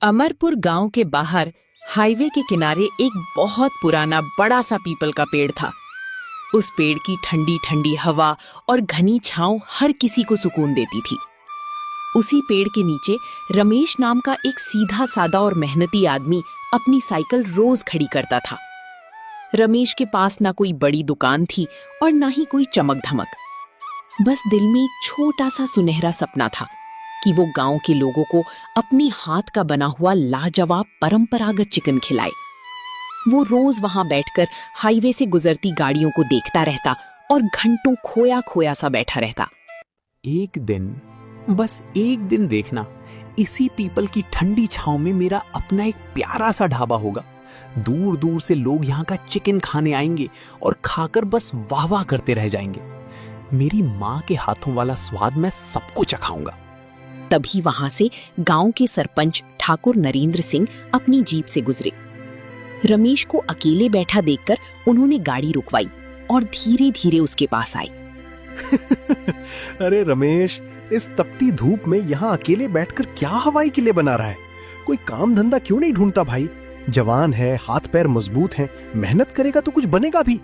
अमरपुर गांव के बाहर हाईवे के किनारे एक बहुत पुराना बड़ा सा पीपल का पेड़ था। उस पेड़ की ठंडी ठंडी हवा और घनी छांव हर किसी को सुकून देती थी। उसी पेड़ के नीचे रमेश नाम का एक सीधा सादा और मेहनती आदमी अपनी साइकिल रोज खड़ी करता था। रमेश के पास ना कोई बड़ी दुकान थी और ना ही कोई चमक धमक। बस दिल में एक छोटा सा सुनहरा सपना था कि वो गांव के लोगों को अपने हाथ का बना हुआ लाजवाब परंपरागत चिकन खिलाए। वो रोज वहां बैठकर हाईवे से गुजरती गाड़ियों को देखता रहता और घंटों खोया खोया सा बैठा रहता। एक दिन, बस एक दिन देखना, इसी पीपल की ठंडी छांव में मेरा अपना एक प्यारा सा ढाबा होगा। दूर दूर से लोग यहाँ का चिकन खाने आएंगे और खाकर बस वाह वाह करते रह जाएंगे। मेरी माँ के हाथों वाला स्वाद मैं सबको चखाऊंगा। तभी वहां से गांव के सरपंच ठाकुर नरेंद्र सिंह अपनी जीप से गुजरे। रमेश को अकेले बैठा देखकर उन्होंने गाड़ी रुकवाई और धीरे धीरे उसके पास आए। अरे रमेश, इस तपती धूप में यहाँ अकेले बैठकर क्या हवाई किले बना रहा है? कोई काम धंधा क्यों नहीं ढूंढता भाई? जवान है, हाथ पैर मजबूत हैं, मेहनत करेगा तो कुछ बनेगा भी।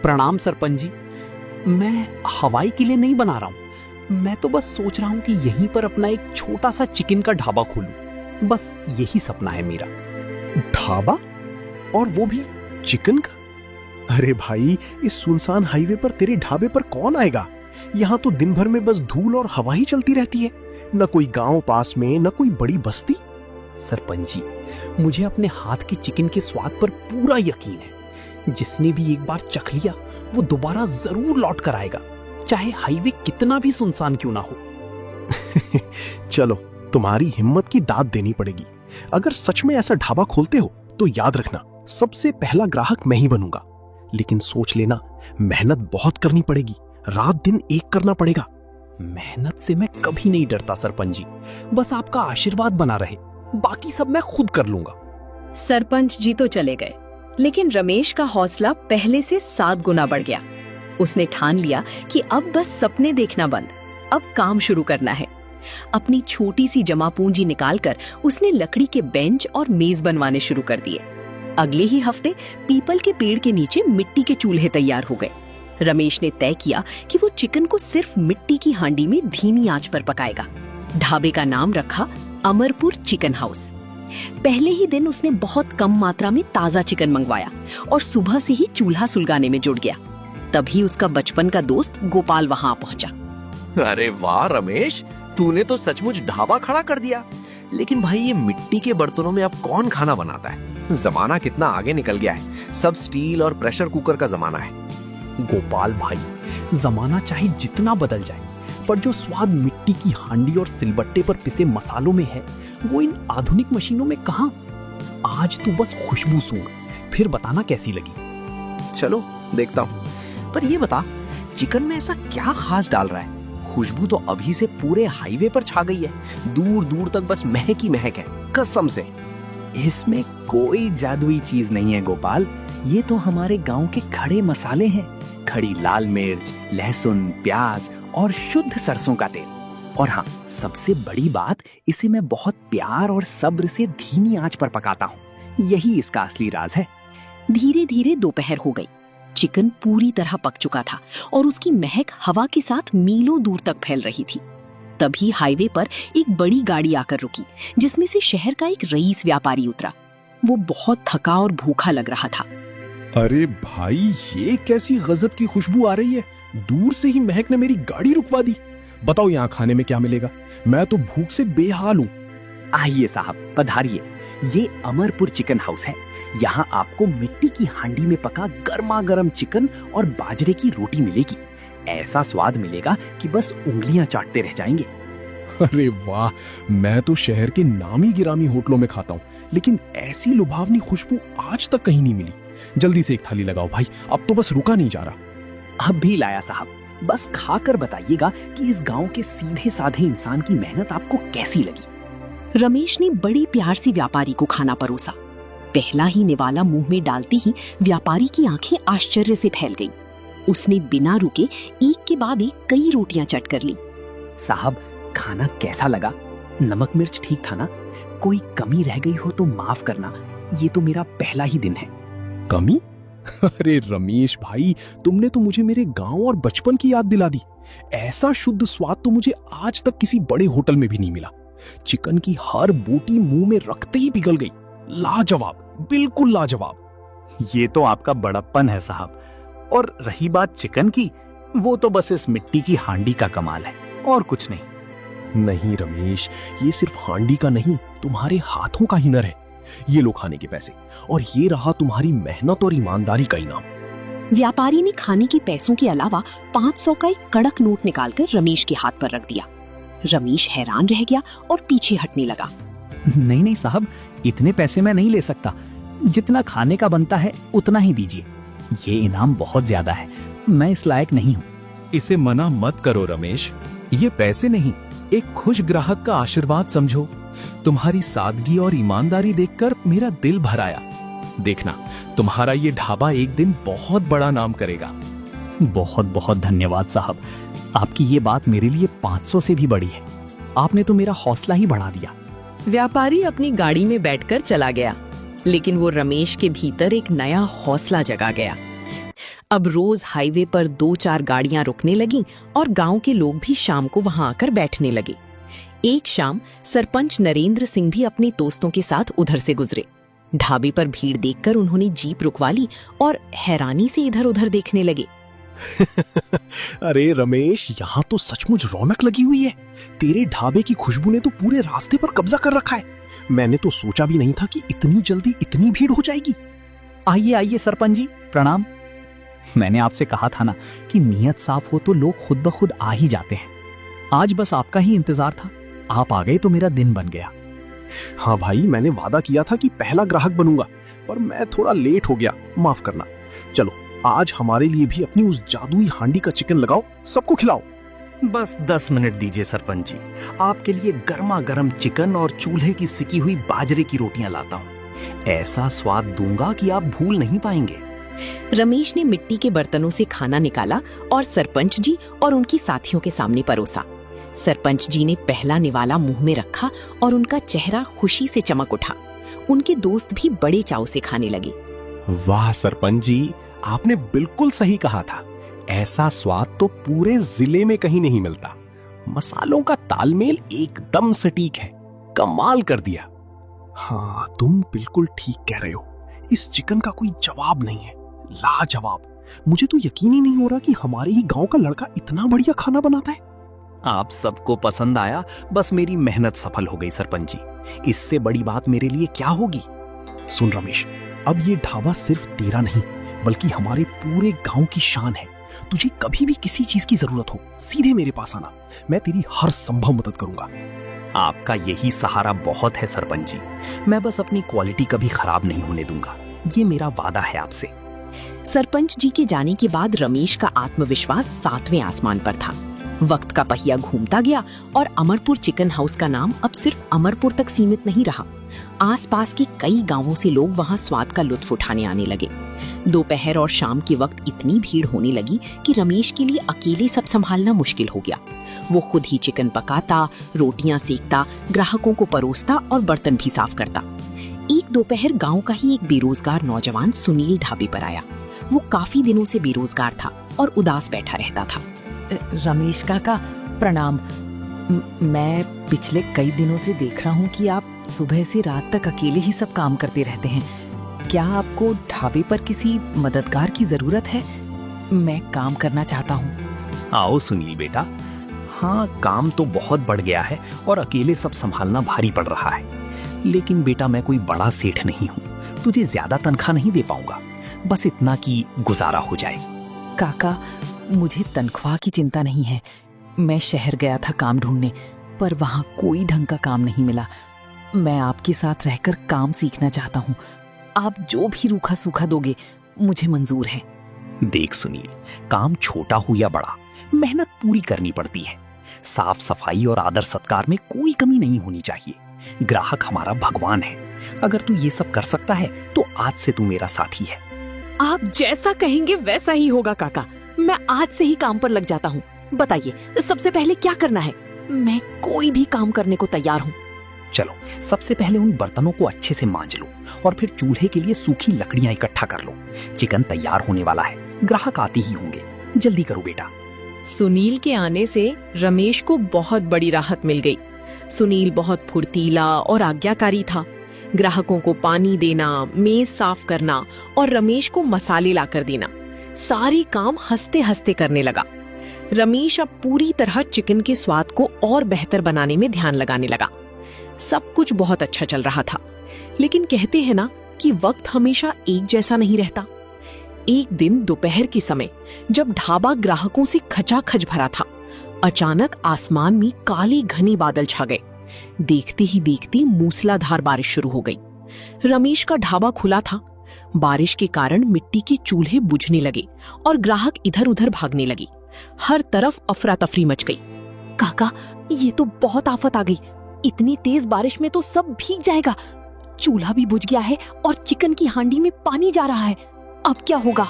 प्रणाम सरपंच जी, मैं हवाई किले नहीं बना रहा हूँ। मैं तो बस सोच रहा हूँ कि यहीं पर अपना एक छोटा सा चिकन का ढाबा खोलूं। बस यही सपना है मेरा। ढाबा? और वो भी चिकन का? अरे भाई, इस सुनसान हाईवे पर तेरे ढाबे पर कौन आएगा? यहाँ तो दिन भर में बस धूल और हवा ही चलती रहती है। न कोई गांव पास में, न कोई बड़ी बस्ती। सरपंच जी, मुझे अपने हाथ के चिकन के स्वाद पर पूरा यकीन है। जिसने भी एक बार चख लिया वो दोबारा जरूर लौट कर आएगा, चाहे हाईवे कितना भी सुनसान क्यों ना हो। चलो, तुम्हारी हिम्मत की दाद देनी पड़ेगी। अगर सच में ऐसा ढाबा खोलते हो तो याद रखना, सबसे पहला ग्राहक मैं ही बनूंगा। लेकिन सोच लेना, मेहनत बहुत करनी पड़ेगी, रात दिन एक करना पड़ेगा। मेहनत से मैं कभी नहीं डरता सरपंच जी, बस आपका आशीर्वाद बना रहे, बाकी सब मैं खुद कर लूंगा। सरपंच जी तो चले गए, लेकिन रमेश का हौसला पहले से 7 गुना बढ़ गया। उसने ठान लिया कि अब बस सपने देखना बंद, अब काम शुरू करना है। अपनी छोटी सी जमा पूंजी निकालकर उसने लकड़ी के बेंच और मेज बनवाने शुरू कर दिए। अगले ही हफ्ते पीपल के पेड़ के नीचे मिट्टी के चूल्हे तैयार हो गए। रमेश ने तय किया कि वो चिकन को सिर्फ मिट्टी की हांडी में धीमी आंच पर पकाएगा। ढाबे का नाम रखा अमरपुर चिकन हाउस। पहले ही दिन उसने बहुत कम मात्रा में ताजा चिकन मंगवाया और सुबह से ही चूल्हा सुलगाने में जुट गया। तभी उसका बचपन का दोस्त गोपाल वहां पहुंचा। अरे वाह रमेश, तूने तो सचमुच ढाबा खड़ा कर दिया। लेकिन भाई, ये मिट्टी के बर्तनों में अब कौन खाना बनाता है? जमाना कितना आगे निकल गया है, सब स्टील और प्रेशर कुकर का जमाना है। गोपाल भाई, जमाना चाहे जितना बदल जाए, पर जो स्वाद मिट्टी की हांडी और सिलबट्टे पर पिसे मसालों में है, वो इन आधुनिक मशीनों में कहां? आज तू बस खुशबू सूंघ, फिर बताना कैसी लगी। चलो देखता हूँ। पर ये बता, चिकन में ऐसा क्या खास डाल रहा है? खुशबू तो अभी से पूरे हाईवे पर छा गई है, दूर दूर तक बस महक ही महक है, कसम से। इसमें कोई जादुई चीज नहीं है गोपाल, ये तो हमारे गांव के खड़े मसाले हैं। खड़ी लाल मिर्च, लहसुन, प्याज और शुद्ध सरसों का तेल। और हाँ, सबसे बड़ी बात, इसे मैं बहुत प्यार और सब्र से धीमी आंच पर पकाता हूँ। यही इसका असली राज है। धीरे धीरे दोपहर हो गई। चिकन पूरी तरह पक चुका था और उसकी महक हवा के साथ मीलों दूर तक फैल रही थी। तभी हाईवे पर एक बड़ी गाड़ी आकर रुकी, जिसमें से शहर का एक रईस व्यापारी उतरा। वो बहुत थका और भूखा लग रहा था। अरे भाई, ये कैसी गजब की खुशबू आ रही है? दूर से ही महक ने मेरी गाड़ी रुकवा दी। बताओ, यहाँ खाने में क्या मिलेगा? मैं तो भूख से बेहाल हूँ। आइए साहब, पधारिए। ये अमरपुर चिकन हाउस है। यहाँ आपको मिट्टी की हांडी में पका गर्मा गर्म चिकन और बाजरे की रोटी मिलेगी। ऐसा स्वाद मिलेगा कि बस उंगलियां चाटते रह जाएंगे। अरे वाह, मैं तो शहर के नामी गिरामी होटलों में खाता हूँ, लेकिन ऐसी लुभावनी खुशबू आज तक कहीं नहीं मिली। जल्दी से एक थाली लगाओ भाई, अब तो बस रुका नहीं जा रहा। अब भी लाया साहब, बस खाकर बताइएगा कि इस गांव के सीधे साधे इंसान की मेहनत आपको कैसी लगी। रमेश ने बड़ी प्यार से व्यापारी को खाना परोसा। पहला ही निवाला मुंह में डालते ही व्यापारी की आंखें आश्चर्य से फैल गईं। उसने बिना रुके एक के बाद एक कई रोटियां चट कर ली। साहब, खाना कैसा लगा? नमक मिर्च ठीक था ना? कोई कमी रह गई हो तो माफ करना, ये तो मेरा पहला ही दिन है। कमी? अरे रमेश भाई, तुमने तो मुझे मेरे गांव और बचपन की याद दिला दी। ऐसा शुद्ध स्वाद तो मुझे आज तक किसी बड़े होटल में भी नहीं मिला। चिकन की हर बूटी मुंह में रखते ही पिघल गई। लाजवाब, बिल्कुल लाजवाब। ये तो आपका बड़प्पन है साहब। और रही बात चिकन की, वो तो बस इस मिट्टी की हांडी का कमाल है और कुछ नहीं। नहीं रमेश, ये सिर्फ हांडी का नहीं, तुम्हारे हाथों का हुनर है। ये लो खाने के पैसे, और ये रहा तुम्हारी मेहनत और ईमानदारी का इनाम। व्यापारी ने खाने के पैसों के अलावा 500 का एक कड़क नोट निकालकर रमेश के हाथ पर रख दिया। रमेश हैरान रह गया और पीछे हटने लगा। नहीं नहीं साहब, इतने पैसे मैं नहीं ले सकता। जितना खाने का बनता है उतना ही दीजिए। ये इनाम बहुत ज्यादा है, मैं इस लायक नहीं हूँ। इसे मना मत करो रमेश, ये पैसे नहीं, एक खुश ग्राहक का आशीर्वाद समझो। तुम्हारी सादगी और ईमानदारी देखकर मेरा दिल भर आया। देखना, तुम्हारा ये ढाबा एक दिन बहुत बड़ा नाम करेगा। बहुत बहुत धन्यवाद साहब, आपकी ये बात मेरे लिए 500 से भी बड़ी है। आपने तो मेरा हौसला ही बढ़ा दिया। व्यापारी अपनी गाड़ी में बैठकर चला गया, लेकिन वो रमेश के भीतर एक नया हौसला जगा गया। अब रोज हाईवे पर 2-4 गाड़ियां रुकने लगीं और गांव के लोग भी शाम को वहां आकर बैठने लगे। एक शाम सरपंच नरेंद्र सिंह भी अपने दोस्तों के साथ उधर से गुजरे। ढाबे पर भीड़ देखकर उन्होंने जीप रुकवा ली और हैरानी से इधर उधर देखने लगे। अरे रमेश, यहाँ तो सचमुच रौनक लगी हुई है। तेरे ढाबे की खुशबू ने तो पूरे रास्ते पर कब्जा कर रखा है। मैंने तो सोचा भी नहीं था कि इतनी जल्दी इतनी भीड़ हो जाएगी। आइए आइए सरपंच जी, प्रणाम। मैंने आपसे कहा था ना कि नीयत साफ हो तो लोग खुद ब खुद आ ही जाते हैं। आज बस आपका ही इंतजार था, आप आ गए तो मेरा दिन बन गया। हाँ भाई, मैंने वादा किया था कि पहला ग्राहक बनूंगा, पर मैं थोड़ा लेट हो गया, माफ करना। चलो, आज हमारे लिए भी अपनी उस जादुई हांडी का चिकन लगाओ, सबको खिलाओ। बस 10 मिनट दीजिए सरपंच जी, आपके लिए गर्मा गर्म चिकन और चूल्हे की सिकी हुई बाजरे की रोटियां लाता हूँ। ऐसा स्वाद दूंगा कि आप भूल नहीं पाएंगे। रमेश ने मिट्टी के बर्तनों से खाना निकाला और सरपंच जी और उनकी साथियों के सामने परोसा। सरपंच जी ने पहला निवाला मुंह में रखा और उनका चेहरा खुशी से चमक उठा। उनके दोस्त भी बड़े चाव से खाने लगे। वाह सरपंच जी, आपने बिल्कुल सही कहा था। ऐसा स्वाद तो पूरे जिले में कहीं नहीं मिलता। मसालों का तालमेल एकदम सटीक है, कमाल कर दिया। हाँ, तुम बिल्कुल ठीक कह रहे हो। इस चिकन का कोई जवाब नहीं है, लाजवाब। मुझे तो यकीन ही नहीं हो रहा कि हमारे ही गांव का लड़का इतना बढ़िया खाना बनाता है। आप सबको पसंद आया, बस मेरी मेहनत सफल हो गई सरपंच जी। इससे बड़ी बात मेरे लिए क्या होगी? सुन रमेश, अब ये ढाबा सिर्फ तेरा नहीं बल्कि हमारे पूरे गांव की शान है। तुझे कभी भी किसी चीज की जरूरत हो, सीधे मेरे पास आना, मैं तेरी हर संभव मदद करूंगा। आपका यही सहारा बहुत है सरपंच जी। मैं बस अपनी क्वालिटी कभी खराब नहीं होने दूंगा, ये मेरा वादा है आपसे। सरपंच जी के जाने के बाद रमेश का आत्मविश्वास 7वें आसमान पर था। वक्त का पहिया घूमता गया और अमरपुर चिकन हाउस का नाम अब सिर्फ अमरपुर तक सीमित नहीं रहा। आसपास के कई गांवों से लोग वहां स्वाद का लुत्फ उठाने आने लगे। दोपहर और शाम के वक्त इतनी भीड़ होने लगी कि रमेश के लिए अकेले सब संभालना मुश्किल हो गया। वो खुद ही चिकन पकाता, रोटियां सेकता, ग्राहकों को परोसता और बर्तन भी साफ करता। एक दोपहर गांव का ही एक बेरोजगार नौजवान सुनील ढाबे पर आया। वो काफी दिनों से बेरोजगार था और उदास बैठा रहता था। रमेश काका प्रणाम। मैं पिछले कई दिनों से देख रहा हूँ कि आप सुबह से रात तक अकेले ही सब काम करते रहते हैं। क्या आपको ढाबे पर किसी मददगार की जरूरत है? मैं काम करना चाहता हूँ। आओ सुनील बेटा। हाँ, काम तो बहुत बढ़ गया है और अकेले सब संभालना भारी पड़ रहा है। लेकिन बेटा, मैं कोई बड़ा सेठ नहीं हूँ, तुझे ज्यादा तनख्वाह नहीं दे पाऊंगा। बस इतना कि गुजारा हो जाए। काका, मुझे तनख्वाह की चिंता नहीं है। मैं शहर गया था काम ढूंढने, पर वहाँ कोई ढंग का काम नहीं मिला। मैं आपके साथ रहकर काम सीखना चाहता हूँ। आप जो भी रूखा सूखा दोगे मुझे मंजूर है। देख सुनील, काम छोटा हो या बड़ा, मेहनत पूरी करनी पड़ती है। साफ सफाई और आदर सत्कार में कोई कमी नहीं होनी चाहिए। ग्राहक हमारा भगवान है। अगर तू ये सब कर सकता है तो आज से तू मेरा साथी है। आप जैसा कहेंगे वैसा ही होगा काका। मैं आज से ही काम पर लग जाता हूँ। बताइए, सबसे पहले क्या करना है? मैं कोई भी काम करने को तैयार हूँ। चलो सबसे पहले उन बर्तनों को अच्छे से मांज लो और फिर चूल्हे के लिए सूखी लकड़ियां इकट्ठा कर लो। चिकन तैयार होने वाला है, ग्राहक आते ही होंगे, जल्दी करो बेटा। सुनील के आने से रमेश को बहुत बड़ी राहत मिल गई। सुनील बहुत फुर्तीला और आज्ञाकारी था। ग्राहकों को पानी देना, मेज साफ करना और रमेश को मसाले लाकर देना, सारे काम हंसते हंसते करने लगा। रमेश अब पूरी तरह चिकन के स्वाद को और बेहतर बनाने में ध्यान लगाने लगा। सब कुछ बहुत अच्छा चल रहा था, लेकिन कहते हैं ना कि वक्त हमेशा एक जैसा नहीं रहता। एक दिन दोपहर के समय जब ढाबा ग्राहकों से खचाखच भरा था, अचानक आसमान में काले घने बादल छा गए। देखते ही देखते मूसलाधार बारिश शुरू हो गई। रमेश का ढाबा खुला था। बारिश के कारण मिट्टी के चूल्हे बुझने लगे और ग्राहक इधर उधर भागने लगे। हर तरफ अफरा तफरी मच गई। काका, ये तो बहुत आफत आ गई। इतनी तेज बारिश में तो सब भीग जाएगा। चूल्हा भी बुझ गया है और चिकन की हांडी में पानी जा रहा है। अब क्या होगा?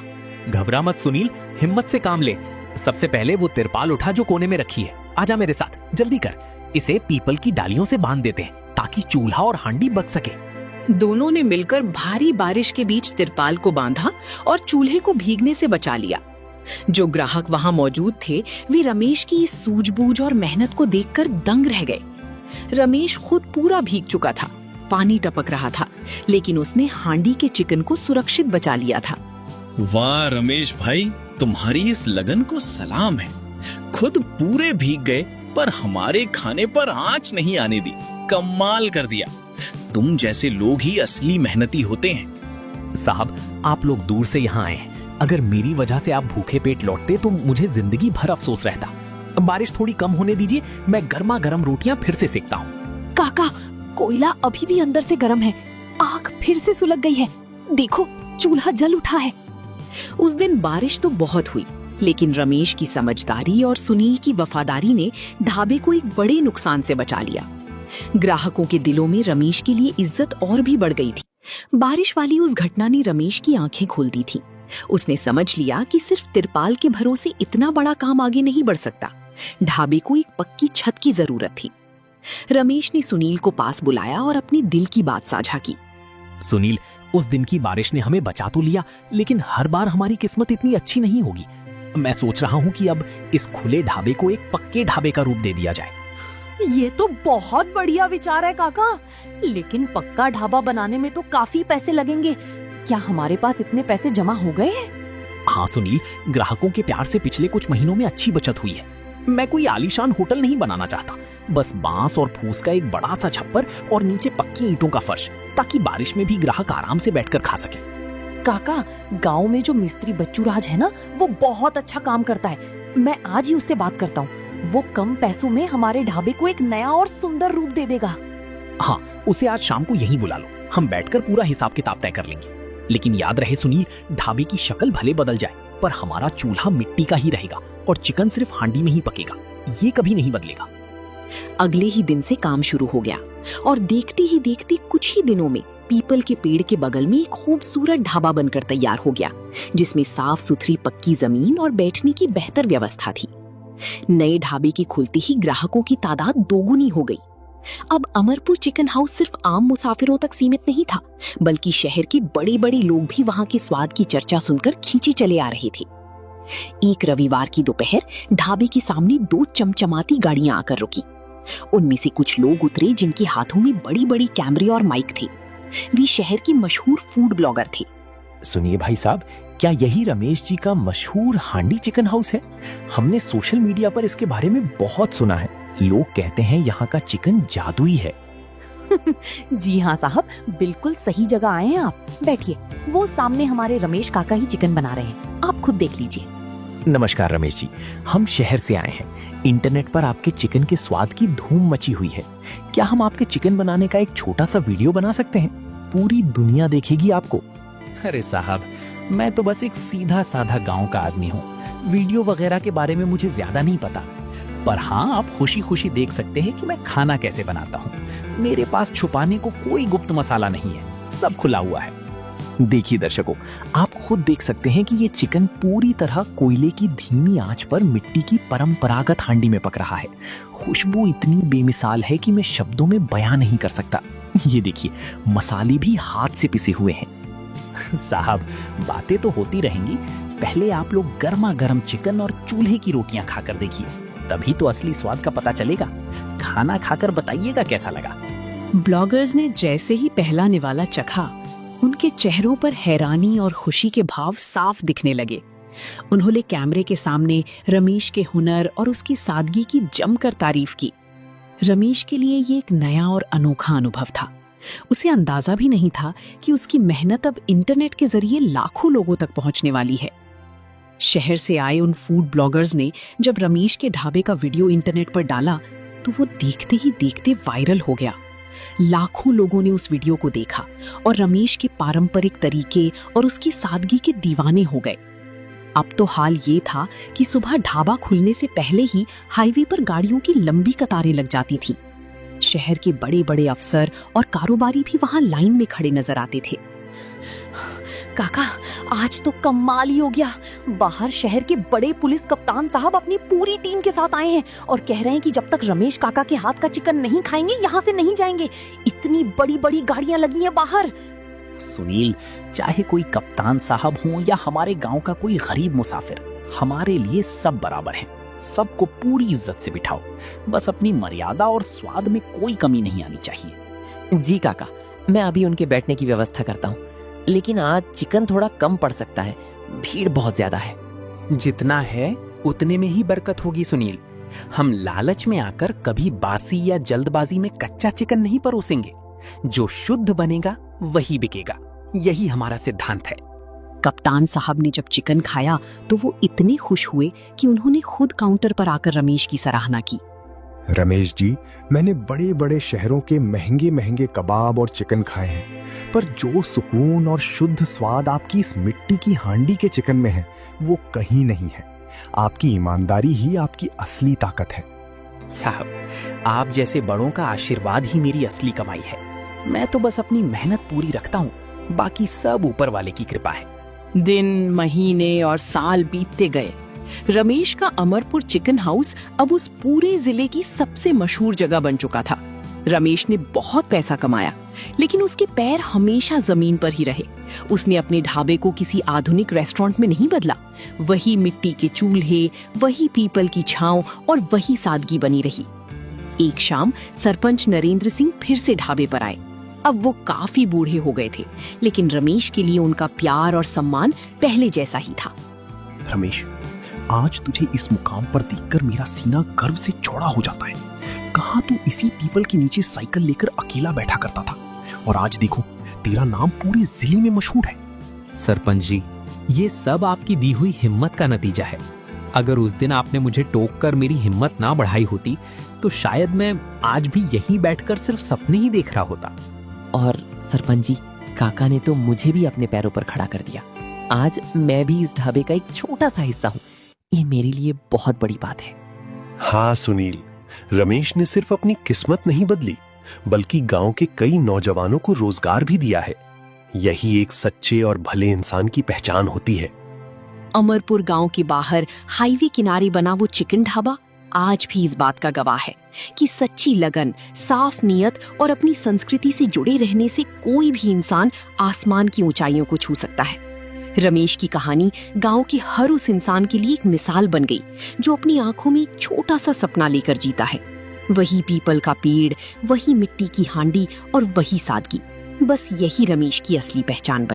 घबरा मत सुनील, हिम्मत से काम ले। सबसे पहले वो तिरपाल उठा जो कोने में रखी है। आजा मेरे साथ, जल्दी कर। इसे पीपल की डालियों से बांध देते हैं ताकि चूल्हा और हांडी बच सके। दोनों ने मिलकर भारी बारिश के बीच तिरपाल को बांधा और चूल्हे को भीगने से बचा लिया। जो ग्राहक वहां मौजूद थे, वे रमेश की इस सूझबूझ और मेहनत को देखकर दंग रह गए। रमेश खुद पूरा भीग चुका था, पानी टपक रहा था, लेकिन उसने हांडी के चिकन को सुरक्षित बचा लिया था। वाह रमेश भाई, तुम्हारी इस लगन को सलाम है। खुद पूरे भीग गए पर हमारे खाने पर आंच नहीं आने दी। कमाल कर दिया। तुम जैसे लोग ही असली मेहनती होते हैं। साहब, आप लोग दूर से यहाँ आए हैं। अगर मेरी वजह से आप भूखे पेट लौटते तो मुझे जिंदगी भर अफसोस रहता। बारिश थोड़ी कम होने दीजिए, मैं गर्मा गर्म रोटियां फिर से सेकता हूँ। काका, कोयला अभी भी अंदर से गर्म है। आग फिर से सुलग गई है। देखो, चूल्हा जल उठा है। उस दिन बारिश तो बहुत हुई, लेकिन रमेश की समझदारी और सुनील की वफादारी ने ढाबे को एक बड़े नुकसान से बचा लिया। ग्राहकों के दिलों में रमेश के लिए इज्जत और भी बढ़ गई थी। बारिश वाली उस घटना ने रमेश की आंखें खोल दी थी। उसने समझ लिया कि सिर्फ तिरपाल के भरोसे इतना बड़ा काम आगे नहीं बढ़ सकता। ढाबे को एक पक्की छत की जरूरत थी। रमेश ने सुनील को पास बुलाया और अपनी दिल की बात साझा की। सुनील, उस दिन की बारिश ने हमें बचा तो लिया, लेकिन हर बार हमारी किस्मत इतनी अच्छी नहीं होगी। मैं सोच रहा हूँ कि अब इस खुले ढाबे को एक पक्के ढाबे का रूप दे दिया जाए। ये तो बहुत बढ़िया विचार है काका, लेकिन पक्का ढाबा बनाने में तो काफी पैसे लगेंगे। क्या हमारे पास इतने पैसे जमा हो गए हैं? हाँ सुनील, ग्राहकों के प्यार से पिछले कुछ महीनों में अच्छी बचत हुई है। मैं कोई आलीशान होटल नहीं बनाना चाहता, बस बांस और फूस का एक बड़ा सा छप्पर और नीचे पक्की ईंटों का फर्श, ताकि बारिश में भी ग्राहक आराम से बैठकर खा सके। काका, गांव में जो मिस्त्री बच्चू राज है ना, वो बहुत अच्छा काम करता है। मैं आज ही उससे बात करता हूँ। वो कम पैसों में हमारे ढाबे को एक नया और सुंदर रूप दे देगा। हाँ, उसे आज शाम को यहीं बुला लो। हम बैठकर पूरा हिसाब किताब तय कर लेंगे। लेकिन याद रहे सुनील, ढाबे की शक्ल भले बदल जाए, पर हमारा चूल्हा मिट्टी का ही रहेगा और चिकन सिर्फ हांडी में ही पकेगा। ये कभी नहीं बदलेगा। अगले ही दिन से काम शुरू हो गया और देखते ही देखते कुछ ही दिनों में पीपल के पेड़ के बगल में एक खूबसूरत ढाबा बनकर तैयार हो गया, जिसमें साफ सुथरी पक्की जमीन और बैठने की बेहतर व्यवस्था थी। नए ढाबे के खुलते ही ग्राहकों की तादाद दोगुनी हो गई। अब अमरपुर चिकन हाउस सिर्फ आम मुसाफिरों तक सीमित नहीं था, बल्कि शहर के बड़े बड़े लोग भी वहां के स्वाद की चर्चा सुनकर खींचे चले आ रहे थे। एक रविवार की दोपहर ढाबे के सामने दो चमचमाती गाड़ियां आकर रुकी। उनमें से कुछ लोग उतरे जिनके हाथों में बड़ी बड़ी कैमरे और माइक थे। वे शहर के मशहूर फूड ब्लॉगर थे। सुनिए भाई साहब, क्या यही रमेश जी का मशहूर हांडी चिकन हाउस है? हमने सोशल मीडिया पर इसके बारे में बहुत सुना है। लोग कहते हैं यहाँ का चिकन जादुई है। जी हाँ साहब, बिल्कुल सही जगह आए हैं आप। बैठिए, वो सामने हमारे रमेश काका ही चिकन बना रहे हैं, आप खुद देख लीजिए। नमस्कार रमेश जी, हम शहर से आए हैं। इंटरनेट पर आपके चिकन के स्वाद की धूम मची हुई है। क्या हम आपके चिकन बनाने का एक छोटा सा वीडियो बना सकते हैं? पूरी दुनिया देखेगी आपको। अरे साहब, मैं तो बस एक सीधा साधा गांव का आदमी हूँ। वीडियो वगैरह के बारे में मुझे ज्यादा नहीं पता, पर हाँ, आप खुशी खुशी देख सकते हैं कि मैं खाना कैसे बनाता हूँ। मेरे पास छुपाने को कोई गुप्त मसाला नहीं है, सब खुला हुआ है। देखिए दर्शकों, आप खुद देख सकते हैं कि ये चिकन पूरी तरह कोयले की धीमी आंच पर मिट्टी की परंपरागत हांडी में पक रहा है। खुशबू इतनी बेमिसाल है कि मैं शब्दों में बयां नहीं कर सकता। ये देखिए, मसाले भी हाथ से पिसे हुए हैं। साहब, बातें तो होती रहेंगी, पहले आप लोग गर्मा गर्म चिकन और चूल्हे की रोटियां खाकर देखिए, तभी तो असली स्वाद का पता चलेगा। खाना खाकर बताइएगा कैसा लगा। ब्लॉगर्स ने जैसे ही पहला निवाला चखा, उनके चेहरों पर हैरानी और खुशी के भाव साफ दिखने लगे। उन्होंने कैमरे के सामने रमेश के हुनर और उसकी सादगी की जमकर तारीफ की। रमेश के लिए ये एक नया और अनोखा अनुभव था। उसे अंदाजा भी नहीं था कि उसकी मेहनत अब इंटरनेट के जरिए लाखों लोगों तक पहुंचने वाली है। शहर से आए उन फूड ब्लॉगर्स ने जब रमेश के ढाबे का वीडियो इंटरनेट पर डाला तो वो देखते ही देखते वायरल हो गया। लाखों लोगों ने उस वीडियो को देखा और रमेश के पारंपरिक तरीके और उसकी सादगी के दीवाने हो गए। अब तो हाल ये था कि सुबह ढाबा खुलने से पहले ही हाईवे पर गाड़ियों की लंबी कतारें लग जाती थी। शहर के बड़े बड़े अफसर और कारोबारी भी वहां लाइन में खड़े नजर आते थे। काका, आज तो कमाल ही हो गया। बाहर शहर के बड़े पुलिस कप्तान साहब अपनी पूरी टीम के साथ आए हैं और कह रहे हैं कि जब तक रमेश काका के हाथ का चिकन नहीं खाएंगे यहाँ से नहीं जाएंगे। इतनी बड़ी बड़ी गाड़ियां लगी हैं बाहर। सुनील, चाहे कोई कप्तान साहब हो या हमारे गांव का कोई गरीब मुसाफिर, हमारे लिए सब बराबर हैं। सबको पूरी इज्जत से बिठाओ, बस अपनी मर्यादा और स्वाद में कोई कमी नहीं आनी चाहिए। जी काका, मैं अभी उनके बैठने की व्यवस्था करता हूँ, लेकिन आज चिकन थोड़ा कम पड़ सकता है, भीड़ बहुत ज्यादा है। जितना है उतने में ही बरकत होगी सुनील। हम लालच में आकर कभी बासी या जल्दबाजी में कच्चा चिकन नहीं परोसेंगे। जो शुद्ध बनेगा वही बिकेगा, यही हमारा सिद्धांत है। कप्तान साहब ने जब चिकन खाया तो वो इतने खुश हुए कि उन्होंने खुद काउंटर पर आकर रमेश की सराहना की। रमेश जी, मैंने बड़े बड़े शहरों के महंगे महंगे कबाब और चिकन खाए हैं, पर जो सुकून और शुद्ध स्वाद आपकी इस मिट्टी की हांडी के चिकन में है वो कहीं नहीं है। आपकी ईमानदारी ही आपकी असली ताकत है। साहब, आप जैसे बड़ों का आशीर्वाद ही मेरी असली कमाई है। मैं तो बस अपनी मेहनत पूरी रखता हूँ, बाकी सब ऊपर वाले की कृपा है। दिन, महीने और साल बीतते गए। रमेश का अमरपुर चिकन हाउस अब उस पूरे जिले की सबसे मशहूर जगह बन चुका था। रमेश ने बहुत पैसा कमाया, लेकिन उसके पैर हमेशा जमीन पर ही रहे। उसने अपने ढाबे को किसी आधुनिक रेस्टोरेंट में नहीं बदला। वही मिट्टी के चूल्हे, वही पीपल की छांव और वही सादगी बनी रही। एक शाम सरपंच नरेंद्र सिंह फिर से ढाबे पर आए। अब वो काफी बूढ़े हो गए थे, लेकिन रमेश के लिए उनका प्यार और सम्मान पहले जैसा ही था। रमेश, आज तुझे इस मुकाम पर देखकर मेरा सीना गर्व से चौड़ा हो जाता है। कहाँ तू इसी पीपल के नीचे साइकिल लेकर अकेला बैठा करता था, और आज देखो तेरा नाम पूरी जिले में मशहूर है। सरपंच जी, ये सब आपकी दी हुई हिम्मत का नतीजा है। अगर उस दिन आपने मुझे टोक कर मेरी हिम्मत ना बढ़ाई होती तो शायद मैं आज भी यहीं बैठकर सिर्फ सपने ही देख रहा होता। और सरपंच जी, काका ने तो मुझे भी अपने पैरों पर खड़ा कर दिया। आज मैं भी इस ढाबे का एक छोटा सा हिस्सा हूँ। ये मेरे लिए बहुत बड़ी बात है। हाँ सुनील, रमेश ने सिर्फ अपनी किस्मत नहीं बदली, बल्कि गांव के कई नौजवानों को रोजगार भी दिया है। यही एक सच्चे और भले इंसान की पहचान होती है। अमरपुर गांव के बाहर हाईवे किनारे बना वो चिकन ढाबा आज भी इस बात का गवाह है कि सच्ची लगन, साफ नीयत और अपनी संस्कृति से जुड़े रहने से कोई भी इंसान आसमान की ऊंचाइयों को छू सकता है। रमेश की कहानी गांव के हर उस इंसान के लिए एक मिसाल बन गई जो अपनी आंखों में एक छोटा सा सपना लेकर जीता है। वही पीपल का पेड़, वही मिट्टी की हांडी और वही सादगी, बस यही रमेश की असली पहचान बन